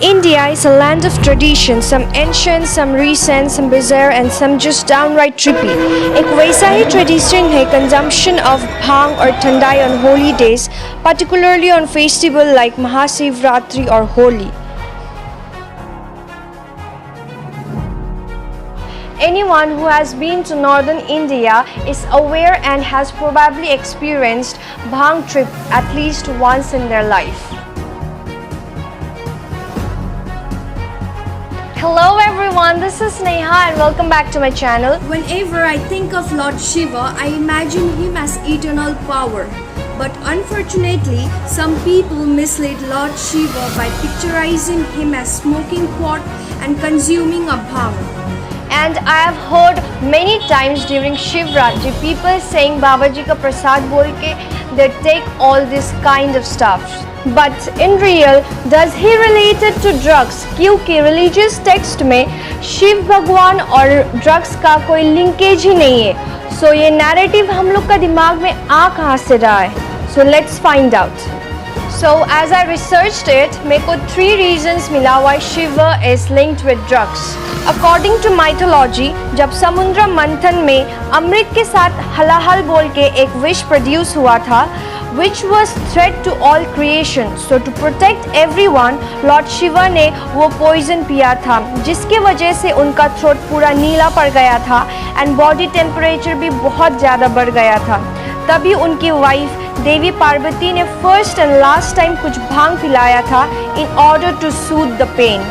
India is a land of tradition, some ancient, some recent, some bizarre and some just downright trippy. एक वैसा ही tradition है consumption of bhang or thandai on holy days, particularly on festival like Mahashivratri or Holi. Anyone who has been to northern India is aware and has probably experienced bhang trip at least once in their life. Hello everyone, this is Neha and welcome back to my channel. Whenever I think of Lord Shiva, I imagine him as eternal power. But unfortunately, some people mislead Lord Shiva by picturizing him as smoking pot and consuming a bhang. And I have heard many times during Shivratri people saying Babaji ka prasad bol ke they take all this kind of stuff. But in real, does he related to drugs? क्योंकि religious text में शिव भगवान और drugs का कोई linkage ही नहीं है. So ये narrative हम लोग का दिमाग में आ कहाँ से रहा है? So let's find out. So as I researched it, मेरे को 3 reasons मिला why Shiva is linked with drugs. According to mythology, जब समुद्र मंथन में अमृत के साथ हलाहल बोल के एक विष प्रोड्यूस हुआ था, which was threat to all creation. So to protect everyone, Lord Shiva ने वो poison पिया था, जिसके वजह से उनका throat पूरा नीला पड़ गया था and body temperature भी बहुत ज़्यादा बढ़ गया था. तभी उनकी वाइफ देवी पार्वती ने फर्स्ट एंड लास्ट टाइम कुछ भांग पिलाया था in order to soothe the pain.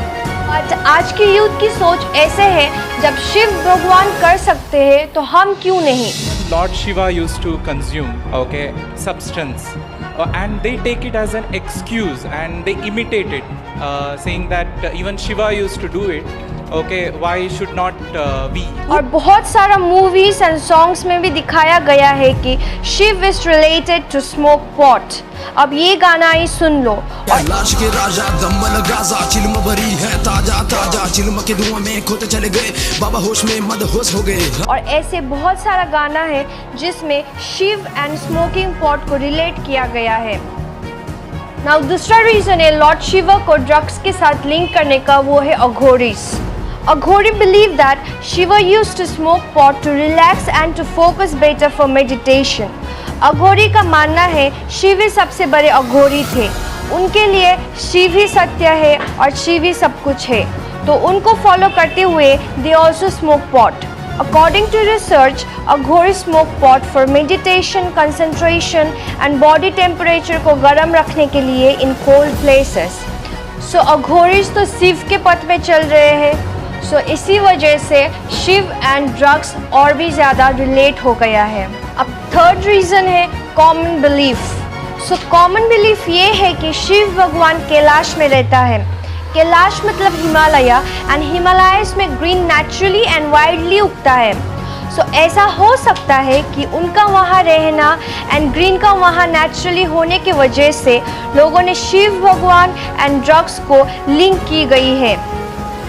But आज की यूथ की सोच ऐसे है, जब शिव भगवान कर सकते हैं तो हम क्यों नहीं? Lord Shiva used to consume, substance, and they take it as an excuse and they imitate it, saying that even Shiva used to do it. Why should not we? और बहुत सारा मूवीज एंड सॉन्ग्स में भी दिखाया गया है कि Shiv is related to smoke pot. अब ये गाना ही सुन लो. लाश के राजा दम्बल गाजा चिल्म भरी है ताजा ताजा चिल्म के धुआं में खोते चले गए बाबा होश में मद होश हो गए. और ऐसे बहुत सारा गाना है जिसमें शिव एंड स्मोकिंग पॉट को रिलेट किया गया है. नाउ दूसरा रीजन है लॉर्ड शिवा को ड्रग्स के साथ लिंक करने का, वो है Aghoris. Aghori believe that Shiva used to smoke pot to relax and to focus better for meditation. अघोरी का मानना है शिव ही सबसे बड़े अघोरी थे. उनके लिए शिव ही सत्य है और शिव ही सब कुछ है, तो उनको फॉलो करते हुए they also smoke pot. According to research, Aghori smoke pot for meditation, concentration and body temperature को गर्म रखने के लिए in cold places. So Aghoris तो शिव के पथ पे चल रहे हैं. सो इसी वजह से शिव एंड ड्रग्स और भी ज़्यादा रिलेट हो गया है. अब थर्ड रीज़न है common belief. So common belief ये है कि शिव भगवान कैलाश में रहता है. कैलाश मतलब हिमालय एंड हिमालयस में ग्रीन नेचुरली एंड वाइडली उगता है. सो ऐसा हो सकता है कि उनका वहाँ रहना एंड ग्रीन का वहाँ नेचुरली होने की वजह से लोगों ने शिव भगवान एंड ड्रग्स को लिंक की गई है.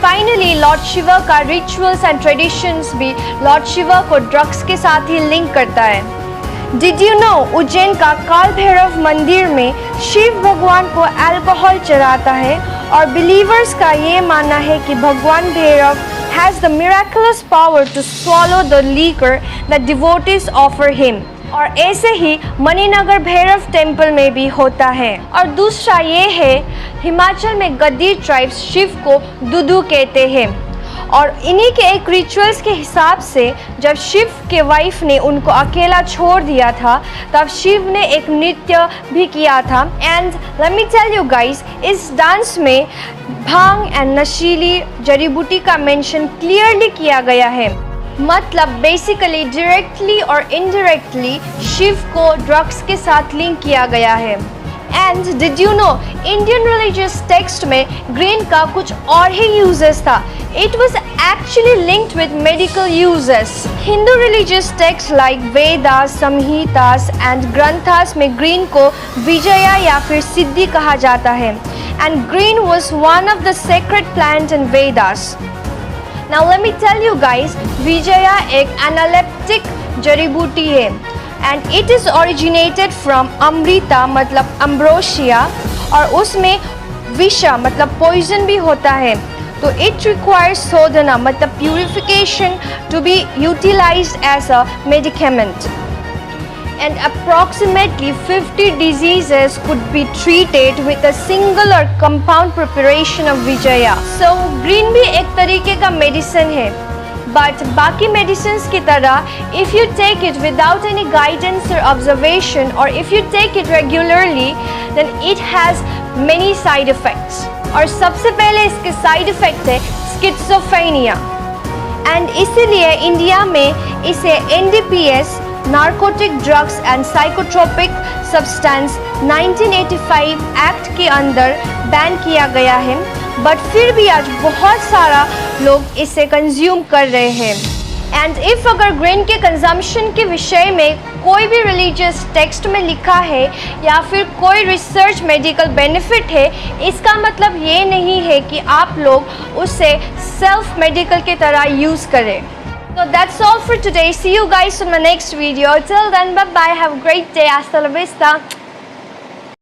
फाइनली लॉर्ड शिवा का रिचुअल्स एंड ट्रेडिशंस भी लॉर्ड शिवा को ड्रग्स के साथ ही लिंक करता है. डिड यू नो उज्जैन का काल भैरव मंदिर में शिव भगवान को अल्कोहल चढ़ाता है और बिलीवर्स का ये मानना है कि Bhagwan Bhairav has the miraculous power to swallow the liquor that devotees offer him. और ऐसे ही मणिनगर भैरव टेम्पल में भी होता है. और दूसरा ये है हिमाचल में गद्दी ट्राइब्स शिव को दुदू कहते हैं. और इन्हीं के एक रिचुअल्स के हिसाब से जब शिव के वाइफ ने उनको अकेला छोड़ दिया था, तब शिव ने एक नृत्य भी किया था. And let me tell you guys, इस डांस में भांग एंड नशीली जड़ी बूटी का मेंशन क्लियरली किया गया है. मतलब बेसिकली डायरेक्टली और इनडायरेक्टली शिव को ड्रग्स के साथ लिंक किया गया है. And did you know Indian religious text में ग्रीन का कुछ और ही यूजेस था. It was actually linked with medical uses. Hindu religious text like Vedas, Samhitas and Granthas में ग्रीन को विजया या फिर सिद्धि कहा जाता है. And green was one of the sacred plant in Vedas. Now let me tell you guys, Vijaya एक एनालेप्टिक जड़ी बूटी है and it is originated from Amrita मतलब ambrosia और उसमें विषा मतलब पॉइजन भी होता है, तो इट रिक्वायर्स शोधना मतलब purification to be utilized as a medicament. And approximately 50 diseases could be treated with a single or compound preparation of Vijaya. So green भी एक तरीके का medicine है, but बाकी medicines की तरह if you take it without any guidance or observation, or if you take it regularly, then it has many side effects. और सबसे पहले इसके side effect है schizophrenia. And इसीलिए इंडिया में इसे NDPS narcotic drugs and psychotropic substance 1985 act के अंदर बैन किया गया है, बट फिर भी आज बहुत सारा लोग इसे कंज्यूम कर रहे हैं. एंड इफ़ अगर ग्रेन के कंजम्पशन के विषय में कोई भी रिलीजियस टेक्स्ट में लिखा है या फिर कोई रिसर्च मेडिकल बेनिफिट है, इसका मतलब ये नहीं है कि आप लोग उसे सेल्फ मेडिकल की तरह यूज़ करें. So that's all for today. See you guys in my next video. Till then, bye bye. Have a great day. Hasta la vista.